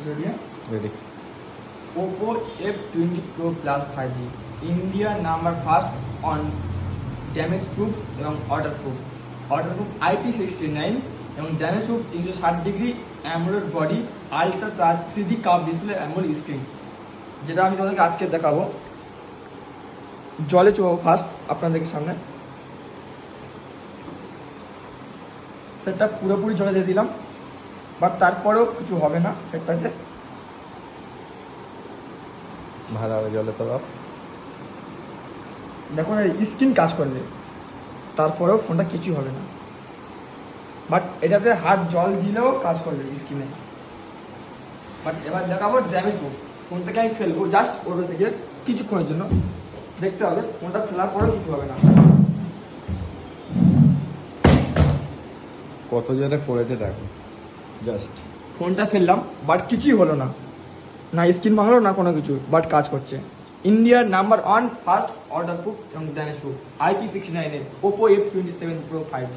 ready? Ready. Oppo F20 Pro Plus 5G India number first on damage proof এবং order proof IP69 এবং damage proof 360 degree AMOLED body ultra touch 3D curve display AMOLED screen, যেটা আমি তোমাদেরকে আজকে দেখাবো। জলে চোবো first আপনাদের সামনে। সেটটা পুরোপুরি জলে দিয়ে দিলাম, বাট তারপরেও কিছু হবে না সেটটাতে। ভালো জলে তো দেখুন স্ক্রিন কাজ করবে, তারপরেও ফোনটা কিছুই হবে না, বাট এটাতে হাত জল দিলেও কাজ করবে স্ক্রিনে। বাট এবার দেখাবো ড্যামেজ প্রুফ। ফোনটাকে আমি ফেলবো জাস্ট ওটা থেকে কিছুক্ষণের জন্য, দেখতে হবে ফোনটা ফেলার পরেও কিছু হবে না। কত জোরে পড়েছে দেখো, জাস্ট ফোনটা ফেললাম বাট কিছুই হলো না, না স্ক্রিন ভাঙলো না কোনো কিছু, বাট কাজ করছে। ইন্ডিয়ার নাম্বার 1 ফার্স্ট অর্ডার প্রুফ এবং ড্যামেজ প্রুফ IP69 এর Oppo F27 Pro 5G।